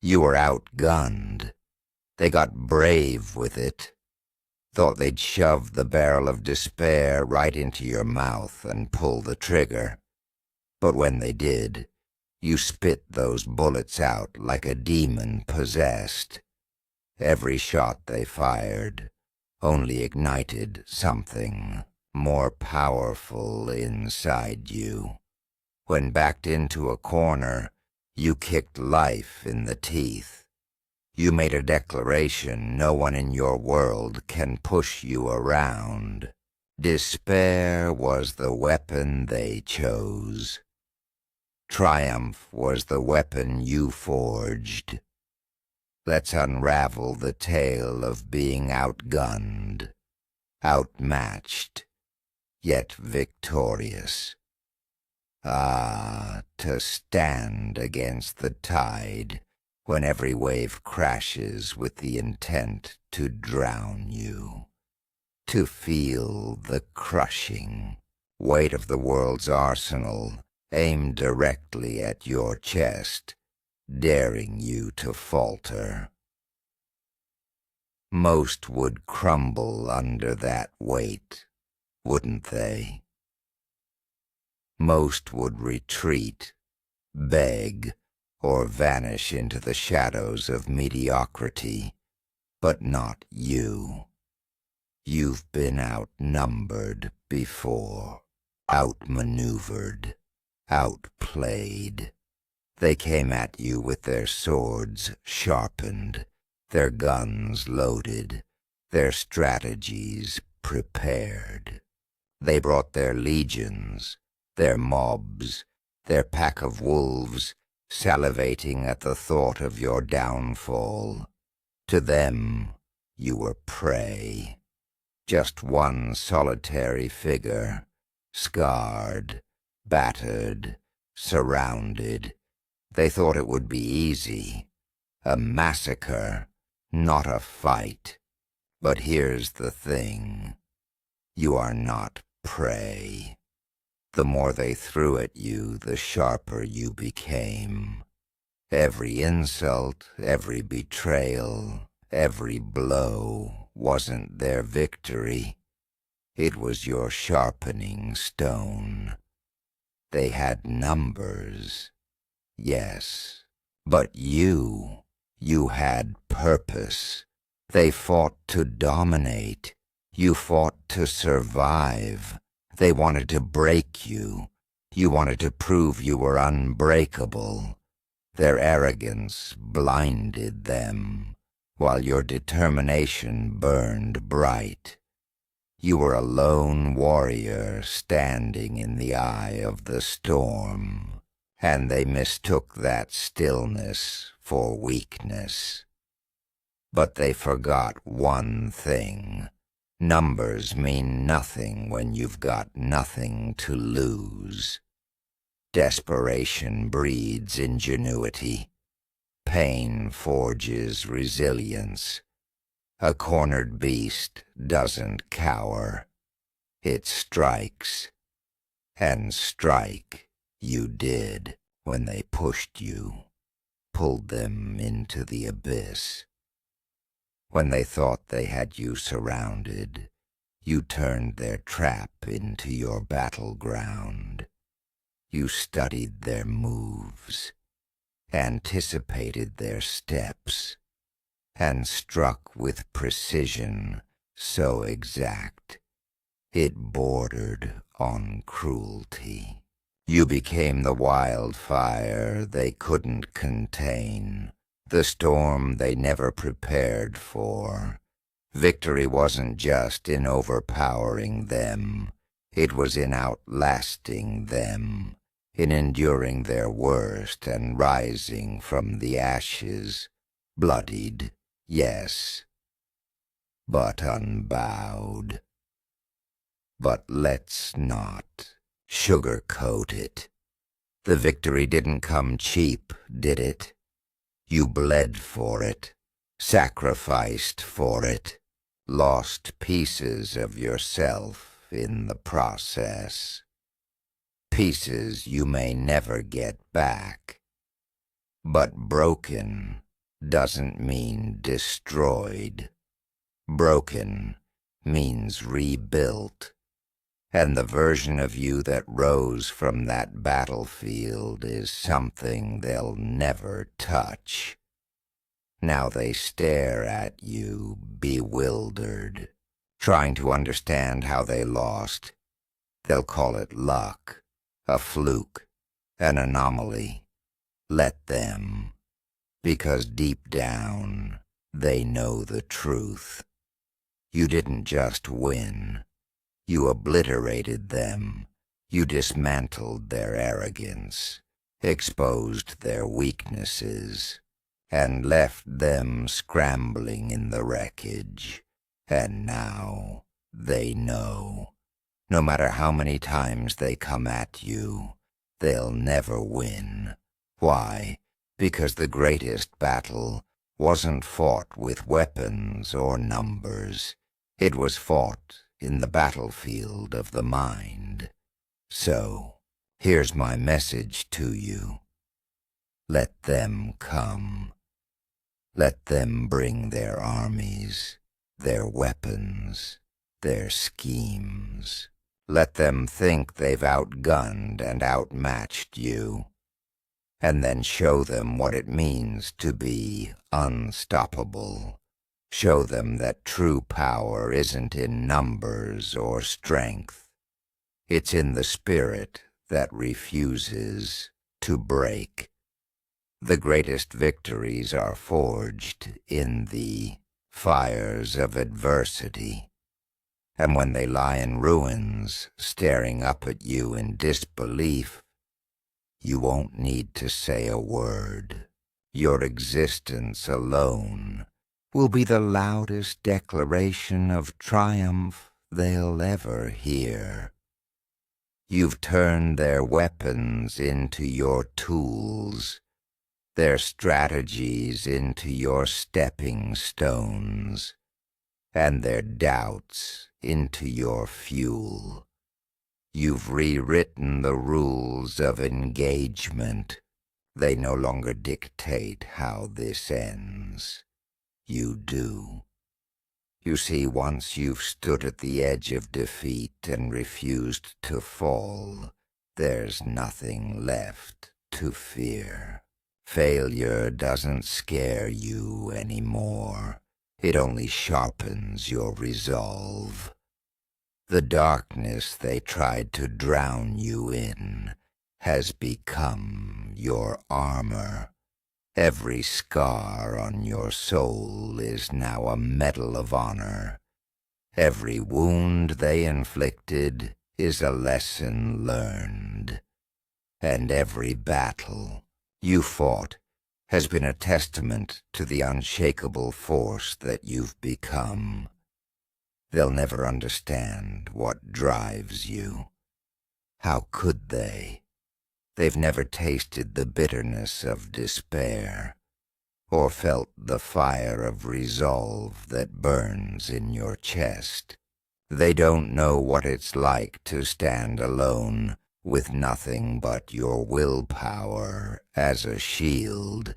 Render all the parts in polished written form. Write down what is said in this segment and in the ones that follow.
You were outgunned. They got brave with it. Thought they'd shove the barrel of despair right into your mouth and pull the trigger. But when they did, you spit those bullets out like a demon possessed. Every shot they fired only ignited something more powerful inside you. When backed into a corner, you kicked life in the teeth. You made a declaration no one in your world can push you around. Despair was the weapon they chose. Triumph was the weapon you forged. Let's unravel the tale of being outgunned, outmatched, yet victorious. Ah, to stand against the tide when every wave crashes with the intent to drown you. To feel the crushing weight of the world's arsenal aimed directly at your chest, daring you to falter. Most would crumble under that weight, wouldn't they? Most would retreat, beg, or vanish into the shadows of mediocrity, but not you. You've been outnumbered before, outmaneuvered, outplayed. They came at you with their swords sharpened, their guns loaded, their strategies prepared. They brought their legions, their mobs, their pack of wolves, salivating at the thought of your downfall. To them, you were prey. Just one solitary figure, scarred, battered, surrounded. They thought it would be easy, a massacre, not a fight. But here's the thing, you are not prey. The more they threw at you, the sharper you became. Every insult, every betrayal, every blow wasn't their victory. It was your sharpening stone. They had numbers, yes, but you had purpose. They fought to dominate. You fought to survive. They wanted to break you. You wanted to prove you were unbreakable. Their arrogance blinded them, while your determination burned bright. You were a lone warrior standing in the eye of the storm, and they mistook that stillness for weakness. But they forgot one thing. Numbers mean nothing when you've got nothing to lose. Desperation breeds ingenuity. Pain forges resilience. A cornered beast doesn't cower. It strikes. And strike you did when they pushed you, pulled them into the abyss. When they thought they had you surrounded, you turned their trap into your battleground. You studied their moves, anticipated their steps, and struck with precision so exact it bordered on cruelty. You became the wildfire they couldn't contain, the storm they never prepared for. Victory wasn't just in overpowering them, it was in outlasting them, in enduring their worst and rising from the ashes, bloodied, yes, but unbowed. But let's not sugarcoat it. The victory didn't come cheap, did it? You bled for it, sacrificed for it, lost pieces of yourself in the process. Pieces you may never get back. But broken, doesn't mean destroyed. Broken means rebuilt. And the version of you that rose from that battlefield is something they'll never touch. Now they stare at you, bewildered, trying to understand how they lost. They'll call it luck, a fluke, an anomaly. Let them, because deep down, they know the truth. You didn't just win. You obliterated them. You dismantled their arrogance, exposed their weaknesses, and left them scrambling in the wreckage. And now they know. No matter how many times they come at you, they'll never win. Why? Because the greatest battle wasn't fought with weapons or numbers. It was fought in the battlefield of the mind. So, here's my message to you. Let them come. Let them bring their armies, their weapons, their schemes. Let them think they've outgunned and outmatched you, and then show them what it means to be unstoppable. Show them that true power isn't in numbers or strength. It's in the spirit that refuses to break. The greatest victories are forged in the fires of adversity. And when they lie in ruins, staring up at you in disbelief, you won't need to say a word. Your existence alone will be the loudest declaration of triumph they'll ever hear. You've turned their weapons into your tools, their strategies into your stepping stones, and their doubts into your fuel. You've rewritten the rules of engagement. They no longer dictate how this ends. You do. You see, once you've stood at the edge of defeat and refused to fall, there's nothing left to fear. Failure doesn't scare you anymore. It only sharpens your resolve. The darkness they tried to drown you in has become your armor. Every scar on your soul is now a medal of honor. Every wound they inflicted is a lesson learned. And every battle you fought has been a testament to the unshakable force that you've become. They'll never understand what drives you. How could they? They've never tasted the bitterness of despair, or felt the fire of resolve that burns in your chest. They don't know what it's like to stand alone with nothing but your willpower as a shield.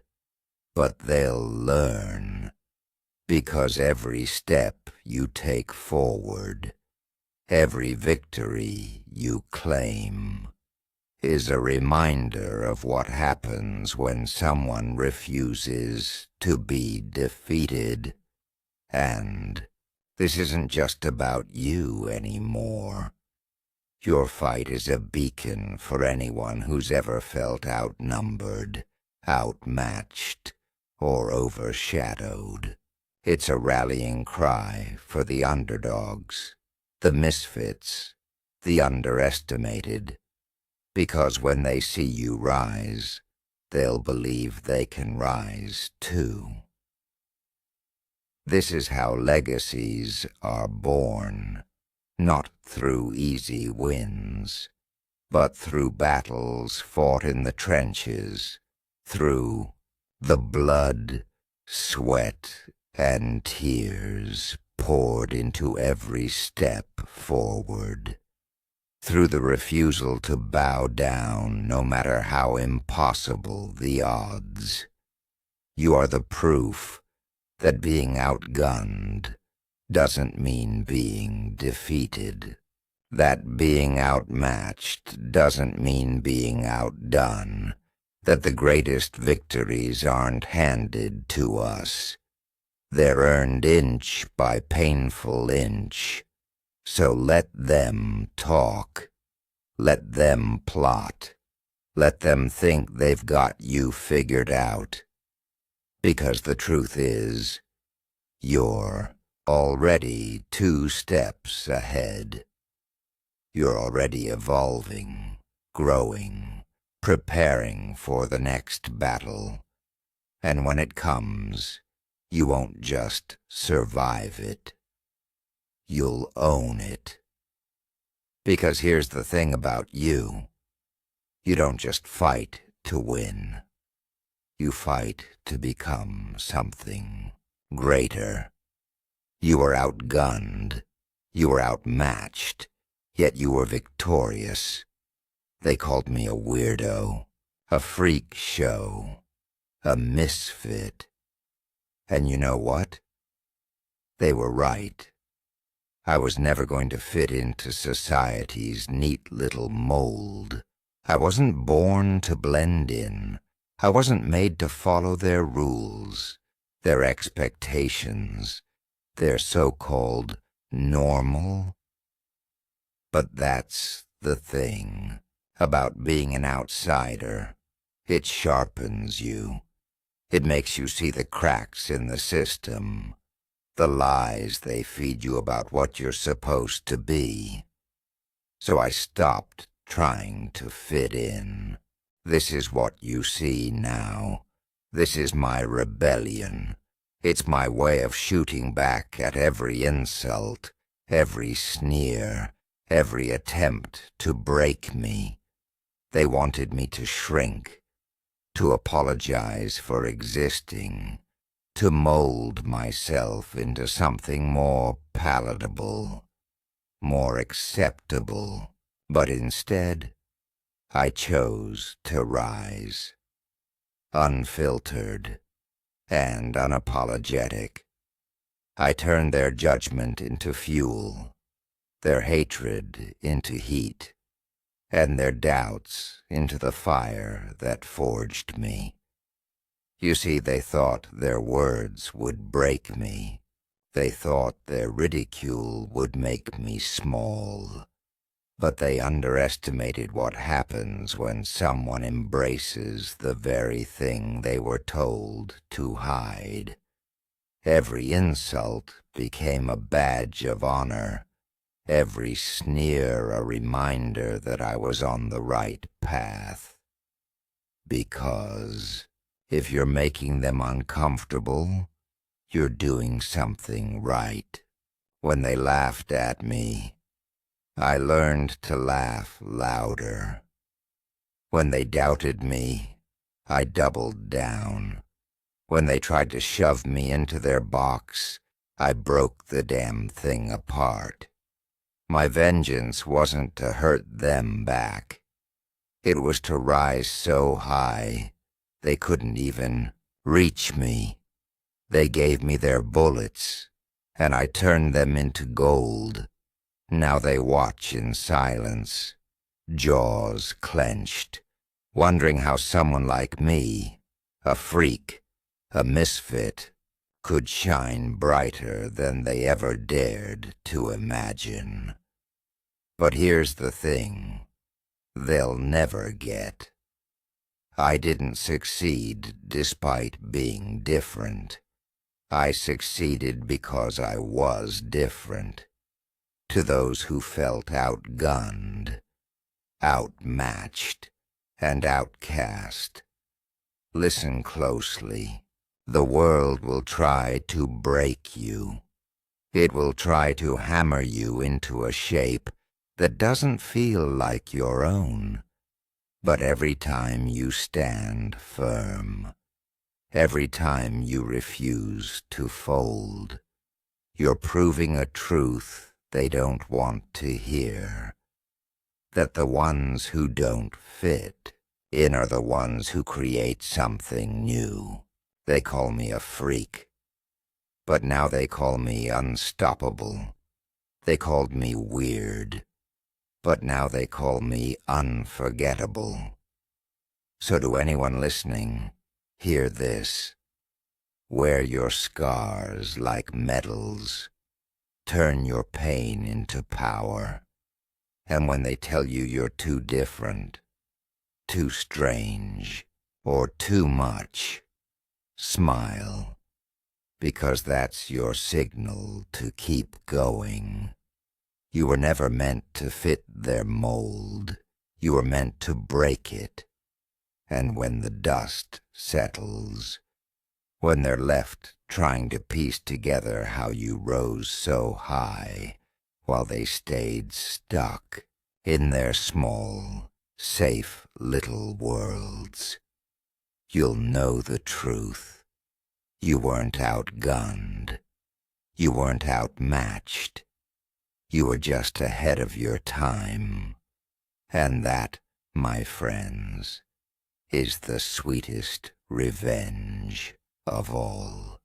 But they'll learn, because every step you take forward, every victory you claim, is a reminder of what happens when someone refuses to be defeated. And this isn't just about you anymore. Your fight is a beacon for anyone who's ever felt outnumbered, outmatched, or overshadowed. It's a rallying cry for the underdogs, the misfits, the underestimated. Because when they see you rise, they'll believe they can rise too. This is how legacies are born, not through easy wins, but through battles fought in the trenches, through the blood, sweat, and tears poured into every step forward, through the refusal to bow down no matter how impossible the odds. You are the proof that being outgunned doesn't mean being defeated. That being outmatched doesn't mean being outdone. That the greatest victories aren't handed to us. They're earned inch by painful inch. So let them talk. Let them plot. Let them think they've got you figured out. Because the truth is, you're already 2 steps ahead. You're already evolving, growing, preparing for the next battle. And when it comes, you won't just survive it. You'll own it. Because here's the thing about you. You don't just fight to win. You fight to become something greater. You were outgunned. You were outmatched. Yet you were victorious. They called me a weirdo, a freak show, a misfit. And you know what? They were right. I was never going to fit into society's neat little mold. I wasn't born to blend in. I wasn't made to follow their rules, their expectations, their so-called normal. But that's the thing about being an outsider. It sharpens you. It makes you see the cracks in the system, the lies they feed you about what you're supposed to be. So I stopped trying to fit in. This is what you see now. This is my rebellion. It's my way of shooting back at every insult, every sneer, every attempt to break me. They wanted me to shrink, to apologize for existing, to mold myself into something more palatable, more acceptable. But instead, I chose to rise, unfiltered and unapologetic. I turned their judgment into fuel, their hatred into heat, and their doubts into the fire that forged me. You see, they thought their words would break me. They thought their ridicule would make me small. But they underestimated what happens when someone embraces the very thing they were told to hide. Every insult became a badge of honor. Every sneer a reminder that I was on the right path. Because if you're making them uncomfortable, you're doing something right. When they laughed at me, I learned to laugh louder. When they doubted me, I doubled down. When they tried to shove me into their box, I broke the damn thing apart. My vengeance wasn't to hurt them back. It was to rise so high, they couldn't even reach me. They gave me their bullets, and I turned them into gold. Now they watch in silence, jaws clenched, wondering how someone like me, a freak, a misfit, could shine brighter than they ever dared to imagine. But here's the thing, they'll never get. I didn't succeed despite being different. I succeeded because I was different. To those who felt outgunned, outmatched, and outcast, listen closely. The world will try to break you. It will try to hammer you into a shape that doesn't feel like your own. But every time you stand firm, every time you refuse to fold, you're proving a truth they don't want to hear. That the ones who don't fit in are the ones who create something new. They call me a freak, but now they call me unstoppable. They called me weird, but now they call me unforgettable. So to anyone listening, hear this. Wear your scars like medals. Turn your pain into power. And when they tell you you're too different, too strange, or too much, smile, because that's your signal to keep going. You were never meant to fit their mold. You were meant to break it. And when the dust settles, when they're left trying to piece together how you rose so high while they stayed stuck in their small, safe little worlds, you'll know the truth. You weren't outgunned. You weren't outmatched. You were just ahead of your time. And that, my friends, is the sweetest revenge of all.